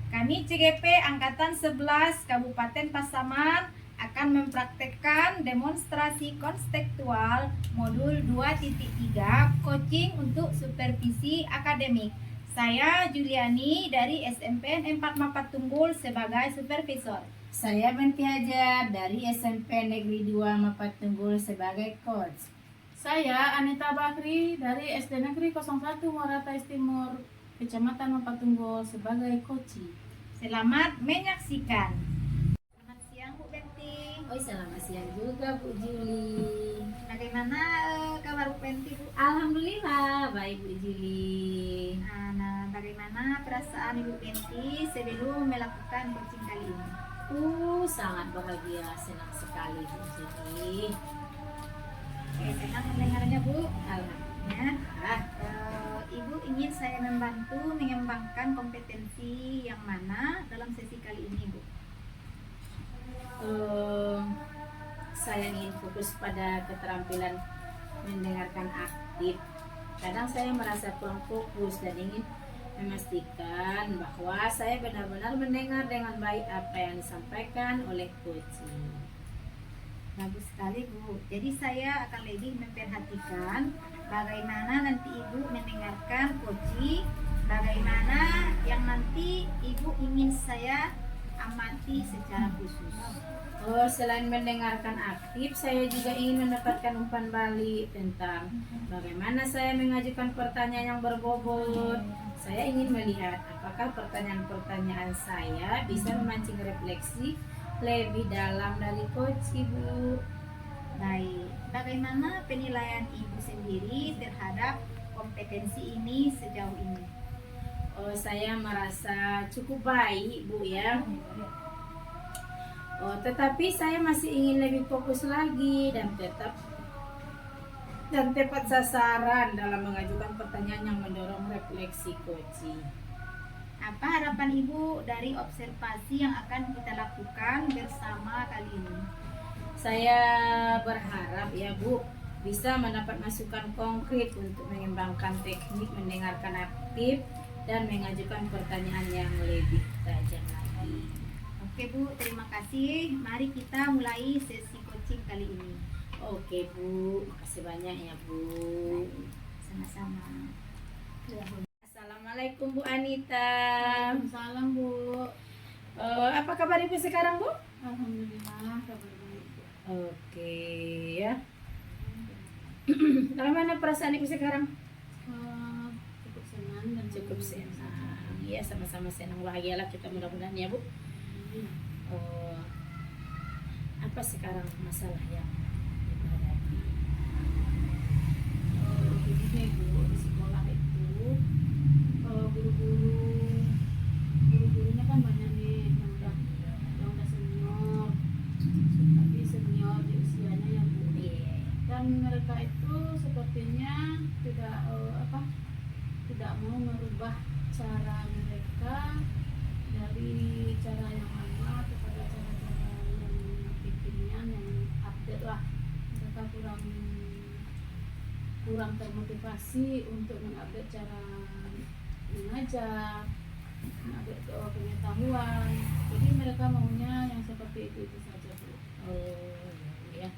Kami CGP Angkatan 11 Kabupaten Pasaman akan mempraktekkan demonstrasi konstekstual modul 2.3 coaching untuk supervisi akademik. Saya Juliani dari SMPN 4 Mapat Tunggul sebagai supervisor. Saya Benti Hajar dari SMP Negeri 2 Mapat Tunggul sebagai coach. Saya Anita Bakri dari SD Negeri 01 Muara Tais Timur, Kecamatan Mapat Tunggul sebagai coach. Selamat menyaksikan. Selamat siang Bu Benti. Selamat siang juga Bu Juli. Bagaimana kabar Bu Benti Bu? Alhamdulillah baik Bu Juli. Nah, bagaimana perasaan Ibu Benti sebelum melakukan coaching kali ini? Sangat bahagia, senang sekali Bu Juli. Senang mendengarnya Bu. Alhamdulillah. Ibu ingin saya membantu mengembangkan kompetensi yang mana dalam sesi kali ini Bu? Saya ingin fokus pada keterampilan mendengarkan aktif. Kadang saya merasa kurang fokus dan ingin memastikan bahwa saya benar-benar mendengar dengan baik apa yang disampaikan oleh coach. Bagus sekali Bu. Jadi saya akan lebih memperhatikan bagaimana nanti Ibu mendengarkan coach, bagaimana yang nanti Ibu ingin saya amati secara khusus. Selain mendengarkan aktif, saya juga ingin mendapatkan umpan balik tentang bagaimana saya mengajukan pertanyaan yang berbobot. Saya ingin melihat apakah pertanyaan-pertanyaan saya bisa memancing refleksi lebih dalam dari coach Ibu. Baik, bagaimana penilaian Ibu sendiri terhadap kompetensi ini sejauh ini? Saya merasa cukup baik Bu ya. Tetapi saya masih ingin lebih fokus lagi dan tepat sasaran dalam mengajukan pertanyaan yang mendorong refleksi coaching. Apa harapan Ibu dari observasi yang akan kita lakukan bersama kali ini? Saya berharap ya Bu bisa mendapat masukan konkret untuk mengembangkan teknik mendengarkan aktif dan mengajukan pertanyaan yang lebih tajam lagi. Oke Bu, terima kasih. Mari kita mulai sesi coaching kali ini. Oke Bu, makasih banyak ya Bu. Sama-sama. Assalamualaikum Bu Anita. Salam Bu. Apa kabar Ibu sekarang Bu? Alhamdulillah kabar baik Bu. Oke ya. Bagaimana perasaan Ibu sekarang? Cukup senang dan Cukup senang. Iya, sama-sama senang, bahagialah kita mudah-mudahan ya Bu. Apa sekarang masalah yang Ibu hadapi? Begini Bu, di sekolah itu guru-gurunya kan banyak nih yang udah senior, tapi senior di usianya ya Bu. Dan mereka itu sepertinya tidak mau merubah cara mereka dari cara yang lama kepada cara-cara yang kekinian, yang update lah. Mereka kurang termotivasi untuk mengupdate cara mengajar, mengupdate pengetahuan. Jadi mereka maunya yang seperti itu saja Bu. Ya.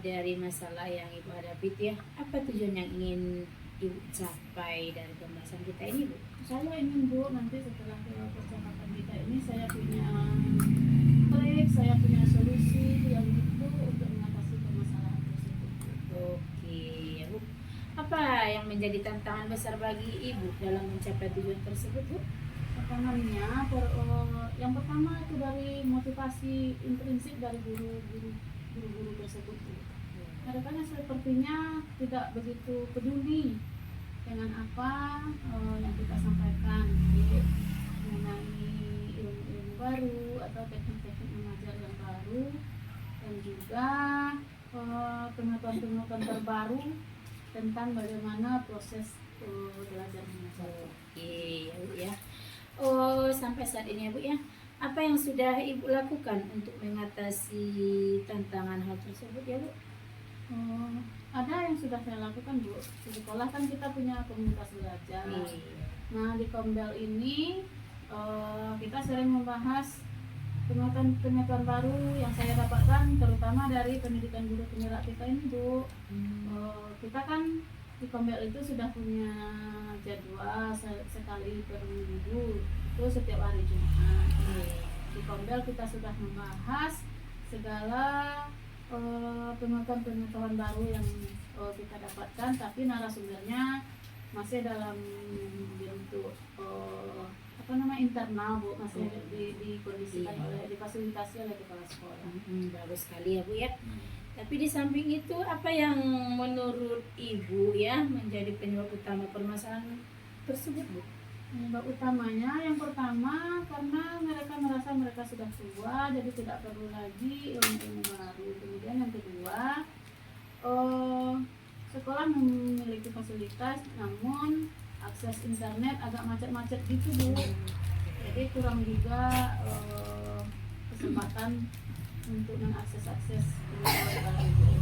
Dari masalah yang Ibu hadapi ya, apa tujuan yang ingin Ibu capai dari pembahasan kita ini Bu? Saya ingin Bu, nanti setelah percakapan kita ini saya punya trik, saya punya solusi yang itu untuk mengatasi permasalahan tersebut. Oke ya Bu. Apa yang menjadi tantangan besar bagi Ibu dalam mencapai tujuan tersebut Bu? Tantangannya, yang pertama itu dari motivasi intrinsik dari guru-guru tersebut Bu. Mereka sepertinya tidak begitu peduli dengan apa yang kita sampaikan, baik mengenai ilmu-ilmu baru atau teknik-teknik mengajar yang baru, dan juga pengetahuan-pengetahuan terbaru tentang bagaimana proses belajar mengajar. Oke ya Bu ya. Sampai saat ini ya Bu ya, apa yang sudah Ibu lakukan untuk mengatasi tantangan hal tersebut ya Bu? Ada yang sudah saya lakukan Bu. Di sekolah kan kita punya komunitas belajar. Nah di Kombel ini kita sering membahas pengetahuan baru yang saya dapatkan, terutama dari pendidikan guru penggerak kita ini Bu. Kita kan di Kombel itu sudah punya jadwal sekali per minggu, itu setiap hari Jumat. Di Kombel kita sudah membahas segala pengetahuan baru yang kita dapatkan, tapi narasumbernya masih dalam bentuk internal Bu, masih dikondisikan difasilitasi oleh kepala sekolah. Bagus sekali ya Bu ya. Tapi di samping itu apa yang menurut Ibu ya menjadi penyebab utama permasalahan tersebut Bu? Penyebab utamanya yang pertama karena mereka merasa mereka sudah tua, jadi tidak perlu lagi ilmu-ilmu baru. Kemudian yang kedua, sekolah memiliki fasilitas namun akses internet agak macet-macet gitu Bu. Jadi kurang juga kesempatan untuk mengakses ilmu baru.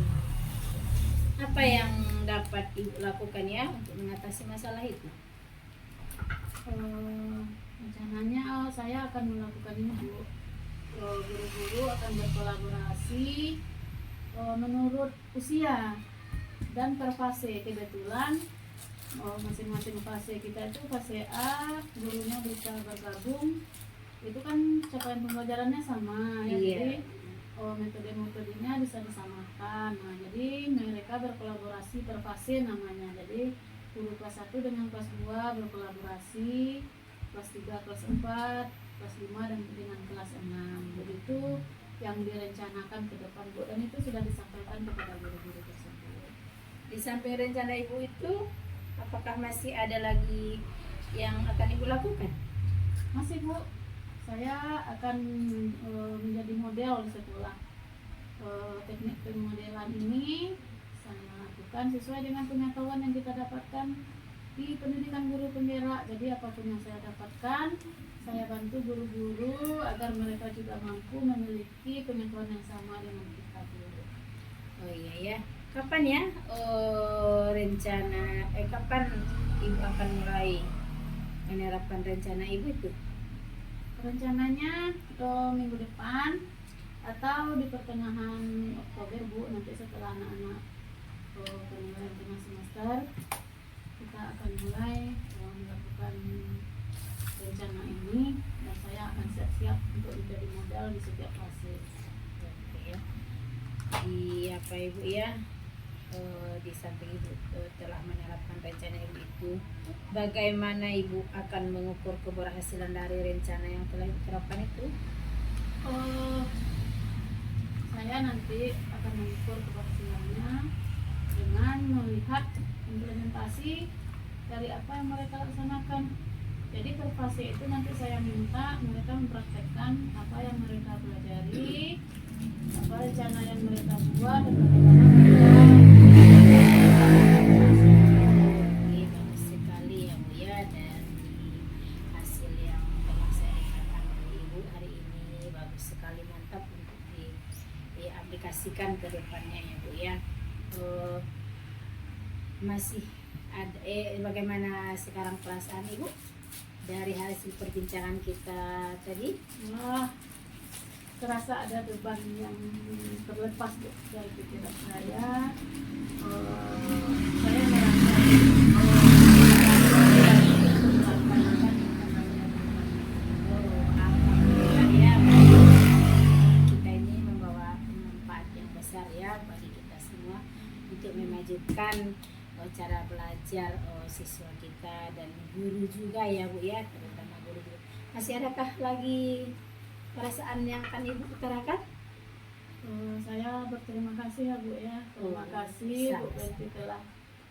Apa yang dapat Ibu lakukan ya untuk mengatasi masalah itu? Rencananya saya akan melakukan ini Bu. Guru-guru akan berkolaborasi menurut usia dan per fase. Kebetulan masing-masing fase kita itu fase A, gurunya bisa bergabung, itu kan capaian pembelajarannya sama ya. Jadi metode-metodenya bisa disamakan. Nah jadi mereka berkolaborasi per fase namanya. Jadi guru kelas 1 dengan kelas 2 berkolaborasi, kelas 3, kelas 4, kelas 5 dan dengan kelas 6. Begitu yang direncanakan ke depan Bu, dan itu sudah disampaikan kepada guru-guru tersebut. Di samping rencana Ibu itu, apakah masih ada lagi yang akan Ibu lakukan? Masih Bu, saya akan menjadi model di sekolah. Teknik pemodelan ini saya lakukan sesuai dengan pengetahuan yang kita dapatkan di pendidikan guru penggerak. Jadi apapun yang saya dapatkan, saya bantu guru-guru agar mereka juga mampu memiliki pengetahuan yang sama dengan kita guru. Oh iya ya. Kapan ya kapan Ibu akan mulai menerapkan rencana Ibu itu? Rencananya minggu depan atau di pertengahan Oktober Bu, nanti setelah anak-anak penilaian tengah semester kita akan mulai melakukan rencana ini, dan saya akan siap-siap untuk menjadi modal di setiap fase. Oke ya. Di apa Ibu ya? Di samping Ibu telah menerapkan rencana Ibu itu, bagaimana Ibu akan mengukur keberhasilan dari rencana yang telah diterapkan itu? Saya nanti akan mengukur keberhasilannya dengan melihat implementasi dari apa yang mereka laksanakan. Jadi per fase itu nanti saya minta mereka mempraktekkan apa yang mereka pelajari, apa rencana yang mereka buat, dan bagaimana mereka. Bagus sekali ya Bu ya, dan hasil yang telah saya dapatkan oleh Ibu hari ini bagus sekali, mantap untuk diaplikasikan ke depannya ya Bu ya. Masih ada bagaimana sekarang perasaan Ibu dari hasil perbincangan kita tadi? Wah, terasa ada beban yang terlepas dari pikiran saya. Saya merasa alhamdulillah ya, kita ini membawa manfaat yang besar ya bagi kita semua untuk memajukan cara belajar siswa kita dan guru juga ya Bu ya, terutama guru-guru. Masih adakah lagi perasaan yang akan Ibu utarakan? saya berterima kasih ya Bu ya. Terima kasih Bu Benti telah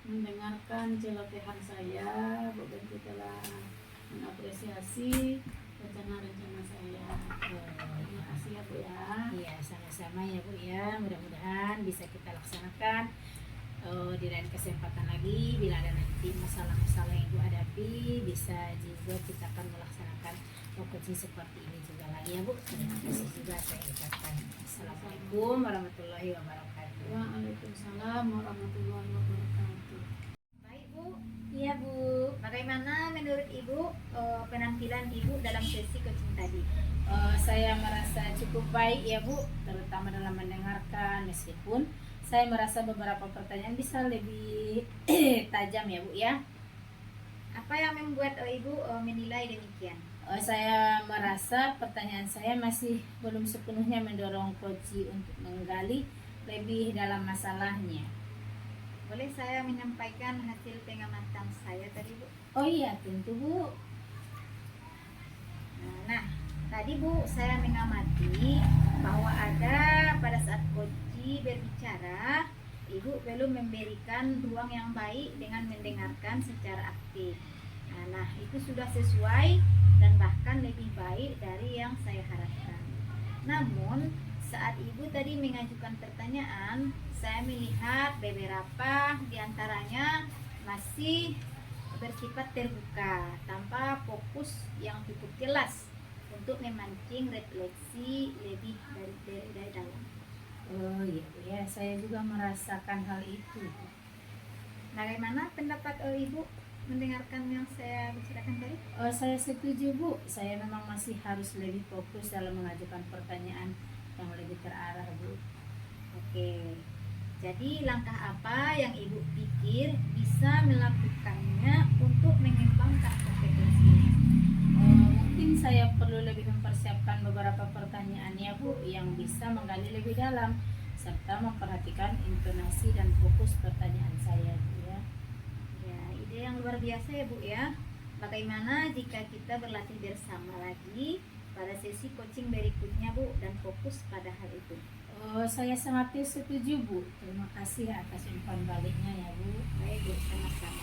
mendengarkan celotehan saya. Bu Benti telah mengapresiasi rencana-rencana saya. Terima kasih ya Bu ya. Iya, sama-sama ya Bu ya. Mudah-mudahan bisa kita laksanakan di lain kesempatan lagi bila ada nanti masalah-masalah yang Ibu hadapi, bisa juga kita akan melaksanakan coaching seperti ini juga lagi ya Bu. Terima kasih juga saya ucapkan. Assalamualaikum warahmatullahi wabarakatuh. Waalaikumsalam warahmatullahi wabarakatuh. Baik Bu, iya Bu. Bagaimana menurut Ibu penampilan Ibu dalam sesi coaching tadi? Saya merasa cukup baik ya Bu, terutama dalam mendengarkan, meskipun saya merasa beberapa pertanyaan bisa lebih tajam ya Bu ya. Apa yang membuat Ibu menilai demikian? Saya merasa pertanyaan saya masih belum sepenuhnya mendorong coach untuk menggali lebih dalam masalahnya. Boleh saya menyampaikan hasil pengamatan saya tadi Bu? Oh iya, tentu Bu. Nah, tadi Bu saya mengamati bahwa ada pada saat coach berbicara, Ibu belum memberikan ruang yang baik dengan mendengarkan secara aktif. Nah, itu sudah sesuai dan bahkan lebih baik dari yang saya harapkan. Namun, saat Ibu tadi mengajukan pertanyaan, saya melihat beberapa diantaranya masih bersifat terbuka, tanpa fokus yang cukup jelas untuk memancing refleksi lebih dari dalam. Oh iya Bu ya, saya juga merasakan hal itu. Bagaimana pendapat Ibu mendengarkan yang saya bicarakan tadi? Saya setuju Bu, saya memang masih harus lebih fokus dalam mengajukan pertanyaan yang lebih terarah Bu. Oke, jadi langkah apa yang Ibu pikir bisa melakukannya untuk mengembangkan kompetensi? Mungkin saya perlu lebih mempersiapkan beberapa pertanyaan ya Bu, yang bisa menggali lebih dalam serta memperhatikan intonasi dan fokus pertanyaan saya Bu ya. Ya, ide yang luar biasa ya Bu ya. Bagaimana jika kita berlatih bersama lagi pada sesi coaching berikutnya Bu, dan fokus pada hal itu? Saya sangat setuju Bu. Terima kasih atas umpan baliknya ya Bu. Baik Bu, sama-sama.